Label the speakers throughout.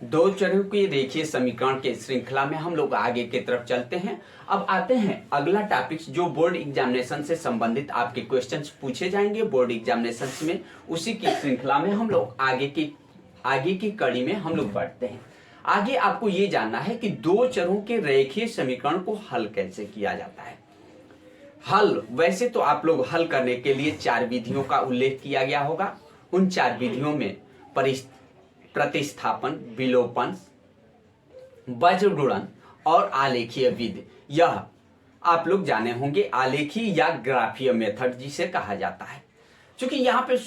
Speaker 1: दो चरों के रेखीय समीकरण के श्रृंखला में हम लोग आगे की तरफ चलते हैं। अब आते हैं अगला टॉपिक जो बोर्ड एग्जामिनेशन से संबंधित आपके क्वेश्चंस पूछे जाएंगे बोर्ड एग्जामिनेशन में, उसी की श्रृंखला में हम लोग आगे की कड़ी में हम लोग बढ़ते हैं। आगे आपको ये जानना है कि दो चरों के रेखीय समीकरण को हल कैसे किया जाता है। हल वैसे तो आप लोग हल करने के लिए 4 विधियों का उल्लेख किया गया होगा। उन 4 विधियों में प्रतिस्थापन, विलोपन, वज्रगुणन और आलेखीय विधि, यह आप लोग जाने होंगे। आलेखीय या ग्राफीय मेथड जिसे कहा जाता है। क्योंकि यहाँ पे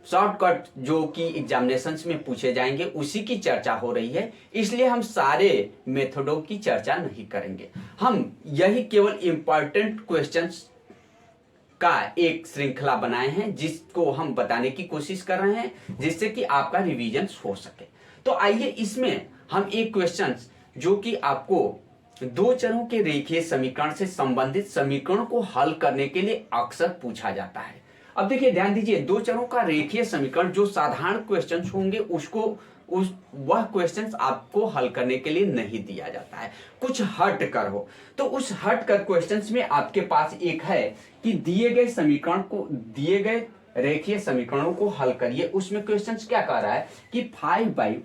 Speaker 1: शॉर्टकट जो कि एग्जामिनेशंस में पूछे जाएंगे उसी की चर्चा हो रही है, इसलिए हम सारे मेथडों की चर्चा नहीं करेंगे। हम यही केवल इंपॉर्टेंट क्वेश्चंस का एक श्रृंखला बनाए हैं जिसको हम बताने की कोशिश कर रहे हैं जिससे कि आपका रिवीजन हो सके। तो आइए इसमें हम एक क्वेश्चन जो कि आपको दो चरों के रेखीय समीकरण से संबंधित समीकरण को हल करने के लिए अक्सर पूछा जाता है। अब देखिए ध्यान दीजिए, दो चरों का रेखीय समीकरण जो साधारण क्वेश्चंस होंगे वह क्वेश्चंस आपको हल करने के लिए नहीं दिया जाता है, कुछ हट कर हो। तो उस हट कर क्वेश्चंस में आपके पास एक है कि दिए गए रेखीय समीकरणों को हल करिए। उसमें क्वेश्चंस क्या कह रहा है कि 5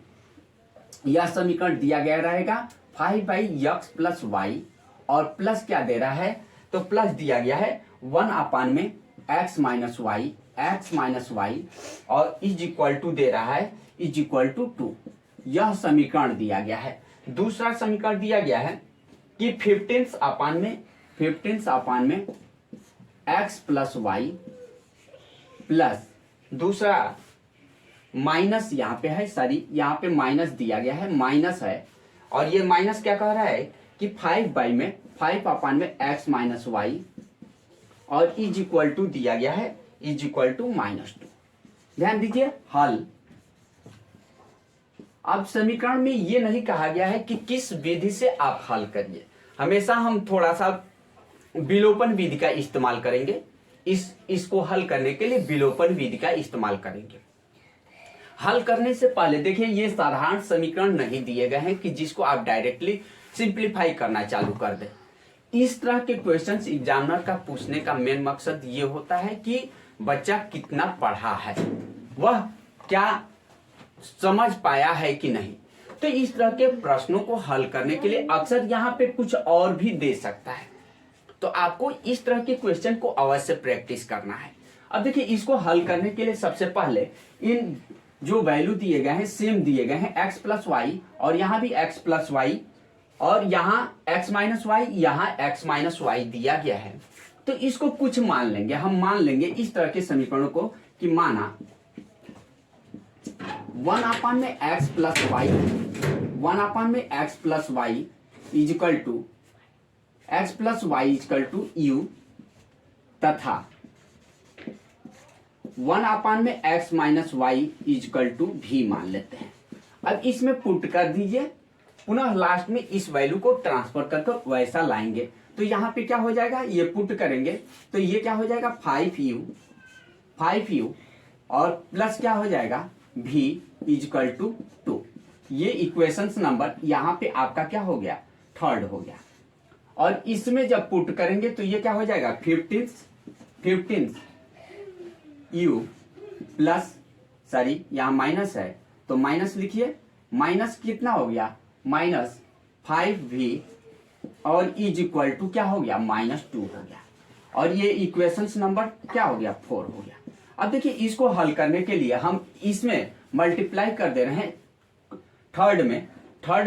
Speaker 1: यह समीकरण दिया गया रहेगा 5x प्लस वाई, और प्लस क्या दे रहा है, तो प्लस दिया गया है 1 में x माइनस वाई और इज इक्वल टू दे रहा है इज इक्वल टू 2। यह समीकरण दिया गया है। दूसरा समीकरण दिया गया है कि 15 में x प्लस वाई प्लस दूसरा माइनस यहाँ पे है, सॉरी यहाँ पे माइनस दिया गया है, माइनस है। और ये माइनस क्या कह रहा है कि 5 में x माइनस वाई और इज इक्वल टू दिया गया है इज इक्वल टू -2। ध्यान दीजिए हल। अब समीकरण में ये नहीं कहा गया है कि किस विधि से आप हल करिए। हमेशा हम थोड़ा सा विलोपन विधि का इस्तेमाल करेंगे। इसको हल करने के लिए विलोपन विधि का इस्तेमाल करेंगे। हल करने से पहले देखिए ये साधारण समीकरण नहीं दिए गए हैं कि जिसको आप डायरेक्टली सिंप्लीफाई करना चालू कर दें। इस तरह के क्वेश्चंस एग्जामिनर का पूछने का मेन मकसद ये होता है कि बच्चा कितना पढ़ा है, वह क्या समझ पाया है कि नहीं। तो इस तरह के प्रश्नों को हल करने के लिए अक्सर यहाँ पे कुछ और भी दे सकता है। तो आपको इस तरह के क्वेश्चन को अवश्य प्रैक्टिस करना है। अब देखिए इसको हल करने के लिए सबसे पहले इन जो वैल्यू दिए गए हैं सेम दिए गए हैं, x प्लस वाई और यहाँ भी x प्लस वाई और यहाँ x माइनस वाई, यहाँ x माइनस वाई दिया गया है। तो इसको कुछ मान लेंगे, हम मान लेंगे इस तरह के समीकरणों को कि माना 1 में x प्लस वाई, 1 में x plus y is equal to x plus y is equal to u तथा 1 में x minus y is equal to v मान लेते हैं। अब इसमें पुट कर दीजिए, पुनः लास्ट में इस वैल्यू को ट्रांसफर करके वैसा लाएंगे। तो यहाँ पे क्या हो जाएगा, ये पुट करेंगे तो ये क्या हो जाएगा 5u और प्लस क्या हो जाएगा v इज इक्वल टू 2। ये इक्वेशंस नंबर यहाँ पे आपका क्या हो गया, 3rd हो गया। और इसमें जब पुट करेंगे तो ये क्या हो जाएगा 15u प्लस, सॉरी यहाँ माइनस है तो माइनस लिखिए, माइनस कितना हो गया -5v और इज इक्वल टू क्या हो गया -2 हो गया। और ये इक्वेशंस नंबर क्या हो गया 4 हो गया। अब देखिए इसको हल करने के लिए हम इसमें मल्टीप्लाई कर दे रहे हैं। थर्ड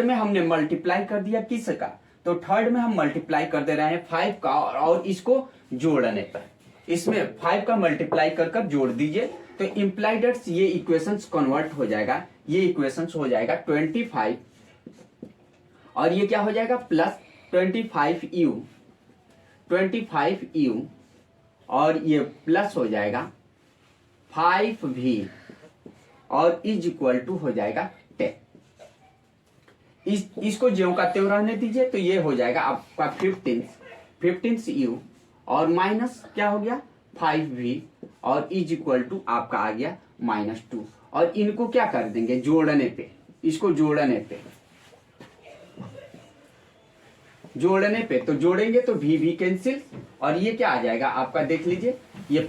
Speaker 1: में हमने मल्टीप्लाई कर दिया किसका, तो थर्ड में हम मल्टीप्लाई कर दे रहे हैं 5 का और इसको जोड़ने पर इसमें 5 का मल्टीप्लाई कर जोड़ दीजिए तो इंप्लाइड ये इक्वेशंस कन्वर्ट हो जाएगा। ये इक्वेशंस हो जाएगा 25 और ये क्या हो जाएगा प्लस 25u और ये प्लस हो जाएगा 5v और इज इक्वल टू हो जाएगा 10। इसको ज्यों का त्यों रहने दीजिए तो ये हो जाएगा आपका 15u और माइनस क्या हो गया 5v और इज इक्वल टू आपका आ गया -2 और इनको क्या कर देंगे जोड़ने पे, इसको जोड़ने पे तो जोड़ेंगे तो भी कैंसिल, और ये क्या आ जाएगा आपका, देख लीजिए ये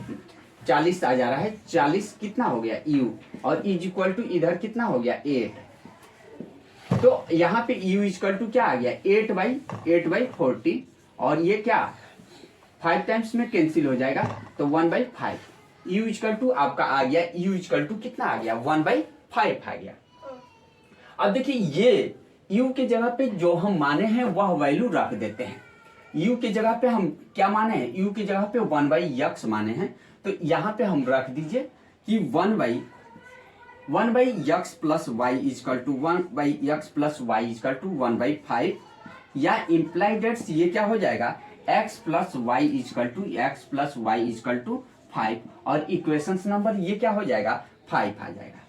Speaker 1: 40 आ जा रहा है, 40 कितना हो गया u, और इज इक्वल टू इधर कितना हो गया 8, तो यहाँ पे u इक्वल टू क्या आ गया 8/40, और ये क्या 5 टाइम्स में कैंसिल हो जाएगा तो 1/5, u इक्वल टू आपका आ गया, u इक्वल टू कितना आ गया 1/5 आ गया। अब देखिए ये u के जगह पे जो हम माने हैं वह वैल्यू रख देते हैं। u के जगह पे हम क्या माने हैं, u की जगह पे 1/x माने हैं, तो यहाँ पे हम रख दीजिए कि 1/x plus y is equal to 1/x plus y is equal to 1/5, या इम्प्लाई डेट्स ये क्या हो जाएगा x plus y is equal to x plus y is equal to 5, और इक्वेशंस नंबर ये क्या हो जाएगा 5 आ जाएगा।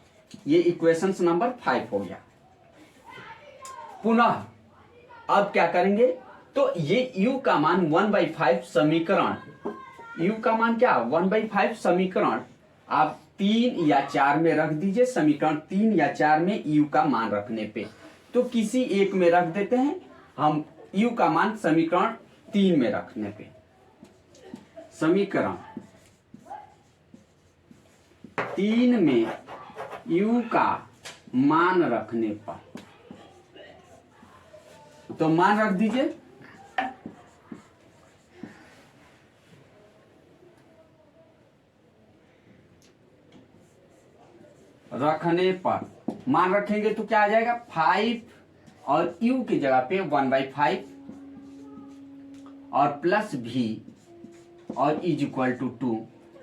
Speaker 1: ये इक्वेशंस नंबर 5 हो गया। पुनः अब क्या करेंगे, तो ये u का मान 1/5 समीकरण, u का मान क्या 1/5 समीकरण आप 3 या 4 में रख दीजिए, समीकरण 3 या 4 में u का मान रखने पे, तो किसी एक में रख देते हैं हम u का मान समीकरण 3 में रखने पे, समीकरण 3 में u का मान रखने पर, तो मान रख दीजिए रखने पर, मान रखेंगे तो क्या आ जाएगा 5, और u की जगह पे 1/5 और प्लस भी और इज इक्वल टू 2,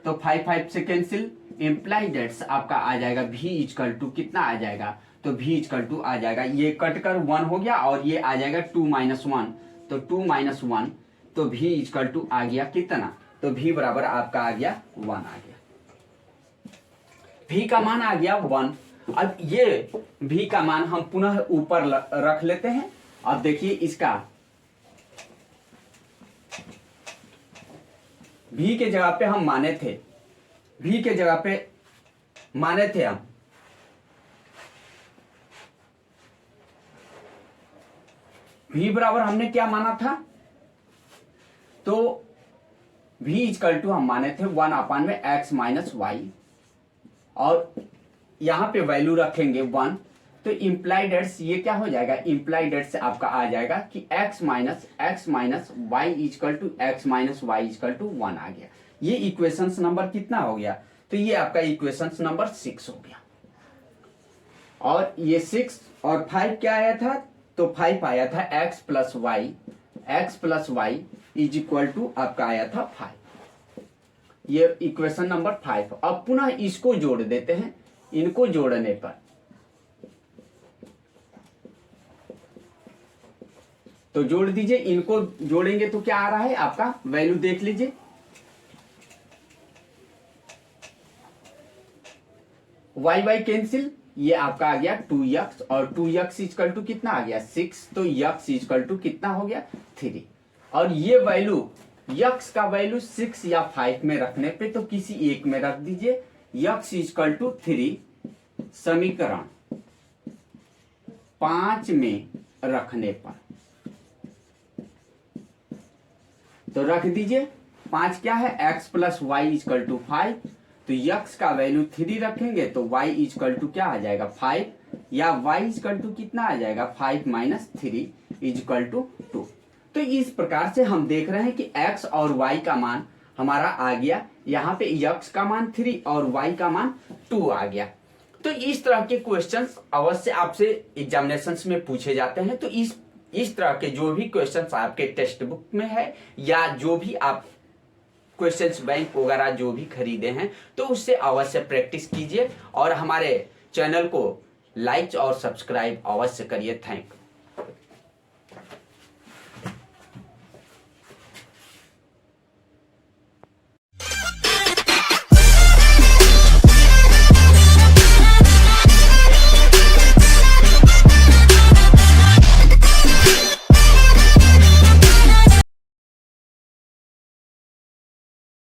Speaker 1: तो 5 से कैंसिल, इम्प्लाई डेट्स आपका आ जाएगा v इक्वल टू कितना आ जाएगा, तो v इक्वल टू आ जाएगा, ये कटकर 1 हो गया और ये आ जाएगा 2 - 1, तो 2 - 1, तो v इक्वल टू आ गया कितना, तो v बराबर आपका आ गया 1 आ गया, v का मान आ गया 1। अब ये v का मान हम पुनः ऊपर रख लेते हैं। अब देखिए इसका v के जगह पे हम माने थे, v के जगह पे माने थे हम v बराबर हमने क्या माना था, तो v इक्वल टू हम माने थे 1/x - y, और यहां पे वैल्यू रखेंगे 1, तो इम्प्लाई डेट्स ये क्या हो जाएगा, इम्प्लाई डेट्स आपका आ जाएगा कि x minus y equal to x minus y equal to 1 आ गया। ये इक्वेशंस नंबर कितना हो गया, तो ये आपका इक्वेशंस नंबर 6 हो गया। और ये 6 और 5 क्या आया था, तो 5 आया था x plus y is equal to आपका आया था 5, ये इक्वेशन नंबर 5। अब पुनः इसको जोड़ देते हैं, इनको जोड़ने पर तो जोड़ दीजिए, इनको जोड़ेंगे तो क्या आ रहा है आपका, वैल्यू देख लीजिए, y कैंसिल, ये आपका आ गया 2x, और 2x इक्वल टू कितना आ गया 6, तो x इक्वल टू कितना हो गया 3, और ये वैल्यू x का वैल्यू 6 या 5 में रखने पे, तो किसी एक में रख दीजिए, x इक्वल टू 3 समीकरण 5 में रखने पर, तो रख दीजिए 5 क्या है x plus y equal to 5, तो x का वैल्यू 3 रखेंगे तो y इक्वल टू क्या आ जाएगा 5, या y इक्वल टू कितना आ जाएगा 5 माइनस 3 इक्वल टू 2। तो इस प्रकार से हम देख रहे हैं कि x और y का मान हमारा आ गया, यहाँ पे x का मान 3 और y का मान 2 आ गया। तो इस तरह के क्वेश्चंस अवश्य आपसे एग्जामिनेशंस में पूछे जाते हैं। तो इस तरह के जो भी क्वेश्चंस आपके टेक्स्ट बुक में है, या जो भी आप क्वेश्चंस बैंक वगैरह जो भी खरीदे हैं, तो उससे अवश्य प्रैक्टिस कीजिए और हमारे चैनल को लाइक और सब्सक्राइब अवश्य करिए। Thank you.